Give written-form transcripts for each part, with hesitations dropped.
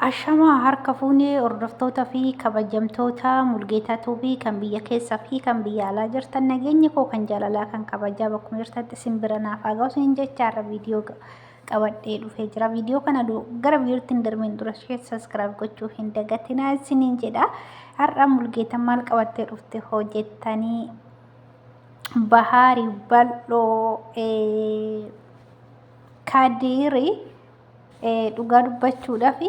Ashamaa harka fuunee hordoftoota fi kabajamtoota Mulgeetaa Tuubii kan biyya keessaa fi kan biyya alaa jirtan nageenyi koo kan jaalalaa kan kabajaa bakkuma jirtatti isin bira naaf haa ga'u isin jechaarra viidiyoo qabadhee dhufee jira. Viidiyoo kana gara biyyootti hin darbiin dura saskiraayib gochuu hin dagatinaa isiniin jedha. Har'a Mulgeetaa maal qabattee dhufte hojjettanii Bahaarii bal'oo Kaadirii dhugaa dubbachuudhaaf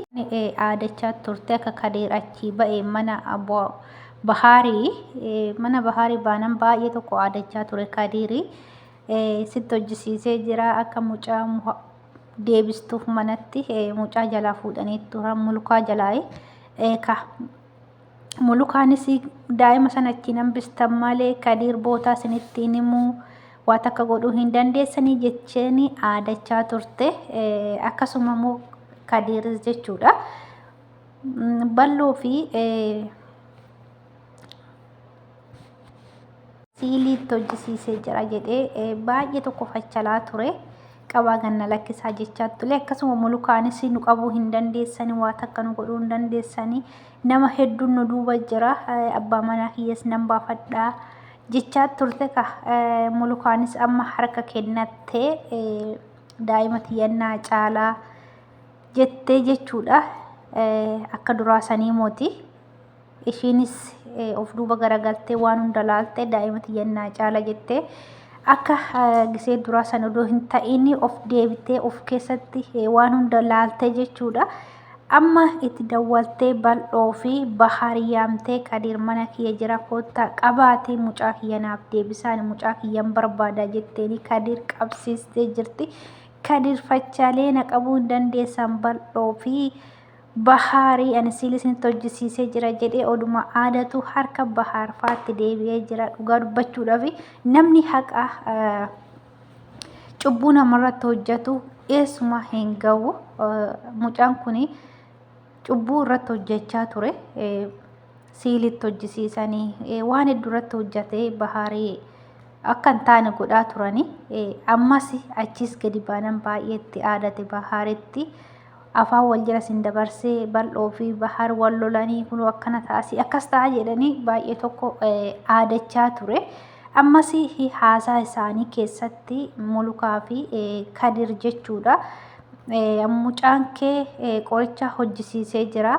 aadachaa turte akka Kadir achii ba'e mana Bahaarii baanan baay'ee tokko aadachaa ture Kadirii sitti hojjisiisee jira akka mucaa deebistuuf manatti mucaa jalaa fuudhanii turan mulkaa jalaa mulukaanis daa'ima sana achiin hambistan malee Kadir bootaa isinittiin himuu waa takka godhuu hin dandeessanii jecheeni aadachaa turte akkasuma immoo Kadiris jechuudha. Bal'oo fi siiliitti hojjisiisee jira jedhee baay'ee tokko fachalaa ture. Qabaa ganna lakkisaa jechaa ture. Akkasuma mulukaanis nu qabuu hin dandeessanii waa takka nu godhuu hin dandeessanii nama hedduun nu duuba jira abbaa manaa kiyyaas nan baafadhaa. Jechaa turte mulukaanis amma harka kennattee daa'ima tiyyannaa caalaa jettee jechuudha. Akka duraa sanii mooti ishiinis of duuba garagaltee waan hunda laaltee daa'ima tiyyannaa caalaa jettee akka gisee duraa sana odoo hin ta'in of deebitee of keessatti waan hunda laaltee jechuudha. Amma itti dawwaltee bal'oo fi Bahaarii yaamtee Kadir mana kiyya jira koottaa qabaatii mucaa kiyya naaf deebisaan mucaa kiyyan barbaada jetteeni Kadir qabsiistee jirti. Kadir fachaalee na qabuu hin dandeessan bal'oo fi Bahaarii ani siiliisnitti hojjisiisee jira jedhee oduma aadatu harka Bahaar faatti deebi'ee jira dhugaa dubbachuudhaaf namni haqa cubbuu namarratti hojjetu eessuma hin ga'u mucaan kuni cubbuu irratti hojjechaa ture siiliitti hojjisiisanii waan hedduu irratti hojjetee Bahaarii akka hin taane godhaa turanii ammas achis gadi baanan baay'eetti aadate Bahaaritti afaan wal jala sin dabarsee bal'oo fi Bahaar wal lolanii kun akkana taasii akkas ta'a jedhanii baay'ee tokko aadachaa ture. Ammas haasaa isaanii keessatti mulukaa fi Kadir jechuudha. Mucaan kee qoricha hojjisiisee jira.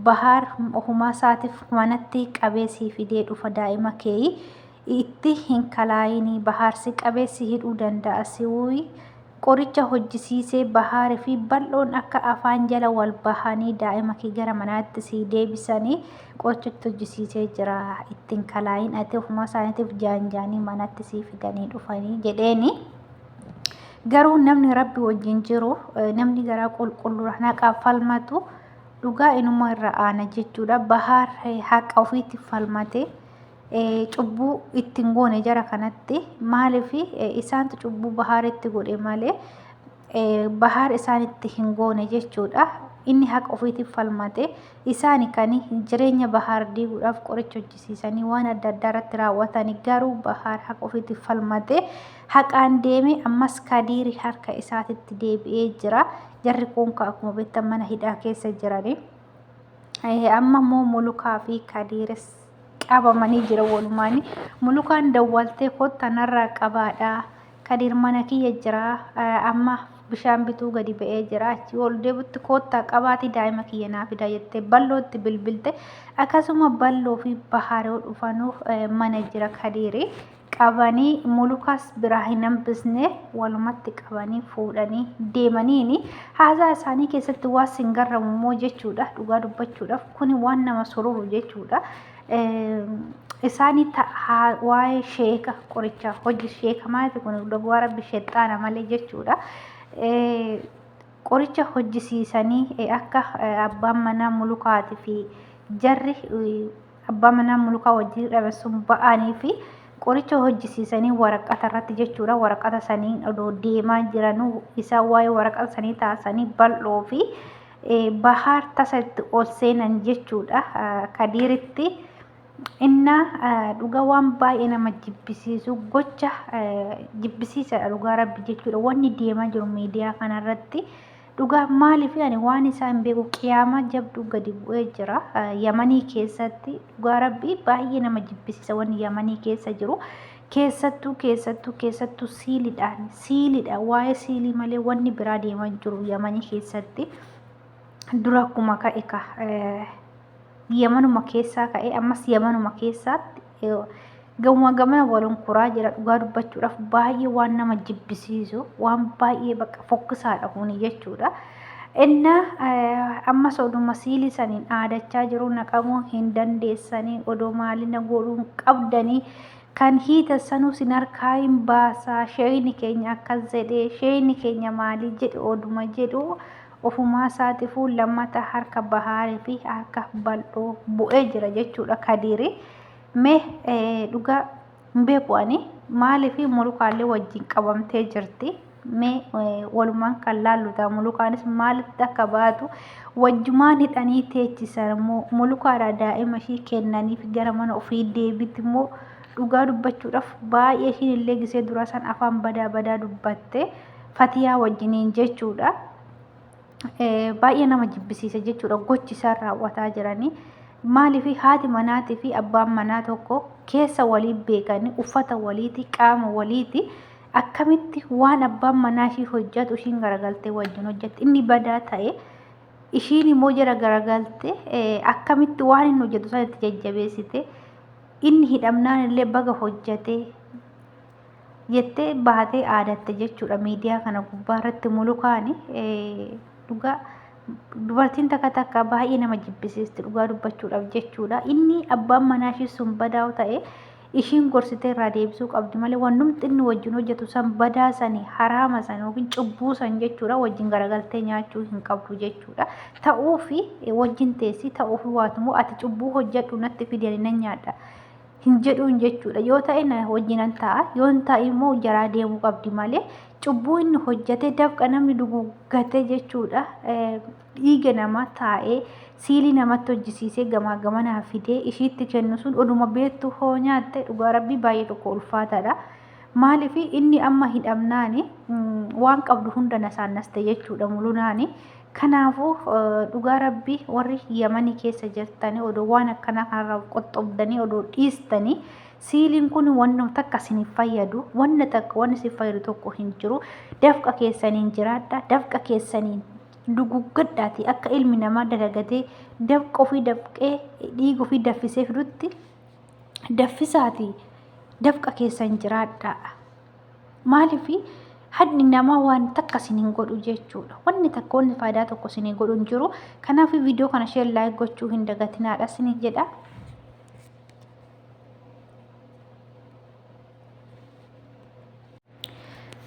Bahaar ofumaa isaatiif manatti qabeessii fidee dhufa daa'ima kee itti hin kalaayinii Bahaar si qabeessi hidhuu danda'a si'uuyi qoricha hojjisiisee Bahaarii fi bal'oon akka afaan jala wal bahanii daa'ima kee gara manaatti si deebisanii qorichatti hojjisiisee jira ittiin kalaayin ati ofumaa isaaniitiif jaanjaanii manatti si fidanii dhufanii jedheeni. Garuu namni Rabbi wajjin jiru namni garaa qulqulluu naqaaf falmatu dhugaa inuma irra aana jechuudha. Bahaar haqa ofiitti falmate cubbuu ittiin goone jara kanatti maaliif isaantu cubbuu Bahaaritti godhe malee Bahaar isaanitti hin goone jechuudha. Inni haqa ofiitiif falmate isaan kan jireenya Bahaar diiguudhaaf qoricha hojjisiisanii waan adda addaa irratti raawwatanii garuu Bahaar haqa ofiitiif falmate haqaan deeme ammas Kadirii harka isaatitti deebi'ee jira. Jarri kun akkuma beektan mana hidhaa keessa jiranii. Amma immoo mulukaa fi Kadiris qabamanii jira walumaan. Mulukaan dawwaltee kottaa narraa qabaadhaa. Kadir mana kiyya jira amma bishaan bituu gadi ba'ee jira achi ol deebitti kottaa qabaatii daa'ima kiyya naaf fida jettee bal'ootti bilbilte akkasuma bal'oo fi Bahaarii dhufanuuf mana jira Kadirii qabanii mulukaas biraa hin hambisne walumatti qabanii fuudhanii deemaniini haasaa isaanii keessatti waa sin garramu immoo jechuudha dhugaa dubbachuudhaaf kuni waan nama sururu jechuudha. Isaanii waa'ee sheeka qoricha hojii sheeka maaliif kun dhugaa rabbi sheexaana malee jechuudha. Qoricha hojjisiisanii akka abbaan manaa mulukaatii fi jarri abbaan manaa mulukaa wajjin dhabe sun ba'anii fi qoricha hojjisiisanii waraqata irratti jechuudha. Waraqata sanii odoo deemaa jiranuu isaa waa'ee waraqata sanii taasisanii bal'oo fi Bahaar tasatti ol seenan jechuudha. Kadiritti inna dhugaa waan baay'ee nama jibbisiisu gocha jibbisiisa dhugaa rabbi jechuudha. Wanni deemaa jiru miidiyaa kanarratti dhugaa maaliif ani waan isaan beeku qiyaamaa jabduu gadi bu'ee jira Yamanii keessatti dhugaa rabbii baay'ee nama jibbisiisa wanni Yamanii keessa jiru keessattuu siiliidhaan waa'ee siilii malee wanni biraa deemaa jiru Yamanii keessatti dura akkuma ka'e Yamanuma keessaa ka'e ammas Yamanuma keessaatti gamana waliin kuraa jira dhugaa dubbachuudhaaf baay'ee waan nama jibbisiisu waan baay'ee bakka fokkisaadha kuni jechuudha. Inna amma sooduma siilii saniin aadachaa jiru naqamuu hin dandeessanii odoo maalina godhuun qabdanii kan hiita sanuu sin harkaa hin baasaa sheeyni keenya akkas jedhee sheeyni keenya maalii jedhe oduma jedhu ofumaa isaatiifuu lammata harka bahaarii fi harka bal'oo bu'ee jira jechuudha Kadiiri. Mee dhugaa hin beeku ani maaliif mulukaallee wajjin qabamtee jirti. Mee walumaan kan laallu ta'a mulukaanis maalitti akka baatu wajjumaan hidhanii teechisan immoo mulukaadha daa'ima ishii kennaniif gara mana ofii deebitti immoo dhugaa dubbachuudhaaf baay'ee ishiin illee gisee dura san afaan badaa dubbatte Fatiyaa wajjiniin jechuudha. Baay'ee nama jibbisiisa jechuudha gochi isaan raawwataa jiranii. Maaliif haati manaatii fi abbaan manaa tokko keessa walii beekanii uffata waliiti qaama waliiti akkamitti waan abbaan manaa ishii hojjetu ishiin garagaltee wajjin hojjetti inni badaa ta'e ishiin immoo jara garagalte akkamitti waan inni hojjetu sanatti jajjabeessite inni hidhamnaan illee baga hojjete jettee baatee aadatte jechuudha miidiyaa kana gubbaarratti mulukaani dhugaa dubartiin takka baay'ee nama jibbisiisti dhugaa dubbachuudhaaf jechuudha. Inni abbaan manaa ishii sun badaa ta'e ishiin gorsitee irraa deebisuu qabdi malee wannumti inni wajjin hojjetu san badaa sanii haraama san yookiin cubbuu san jechuudha wajjin garagaltee nyaachuu hin qabdu jechuudha. Ta'uufi wajjin teessi ta'uufi waatumoo ati cubbuu hojjedhu natti fidanii nan nyaadha hin jedhuun jechuudha. Yoo ta'e na wajjinan ta'a yoo hin ta'e immoo jaraa deemuu qabdi malee cubbuu inni hojjete dafqa namni duguggate jechuudha. Dhiiga nama taa'ee siilii namatti hojjisiisee gamaa gamanaa fidee ishiitti kennu sun oduma beektu hoo nyaatte dhugaa rabbii baay'ee tokko ulfaataadha. Maaliif inni amma hidhamnaani waan qabdu hunda nasaannaste jechuudha mulunaani. Kanaafuu dhugaa rabbii warri Yamanii keessa jirtanii odoo waan akkanaa kanarraa qoxxobdanii odoo dhiistanii siiliin kun wanna takka isiniif fayyadu wanna takka wanni isiniif fayyadu tokko hin jiru. Dafqa keessaniin jiraadha dafqa keessaniin duguggadhaati akka ilmi namaa dalagatee dafqa ofii dafqee dhiiga ofii daffisee fidutti daffisaati dafqa keessan jiraadha. Maaliif hadni namaa waan takka isiniin godhu jechuudha. Wanni takka wanni faayidaa tokko isiniin godhu hin jiru. Kanaaf viidiyoo kana sheer laayik gochuu hin dagatinaadha isiniin jedha.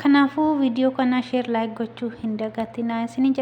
Kanaafuu viidiyoo kana sheer laayik gochuu hin dagatinaa isiniin jedha.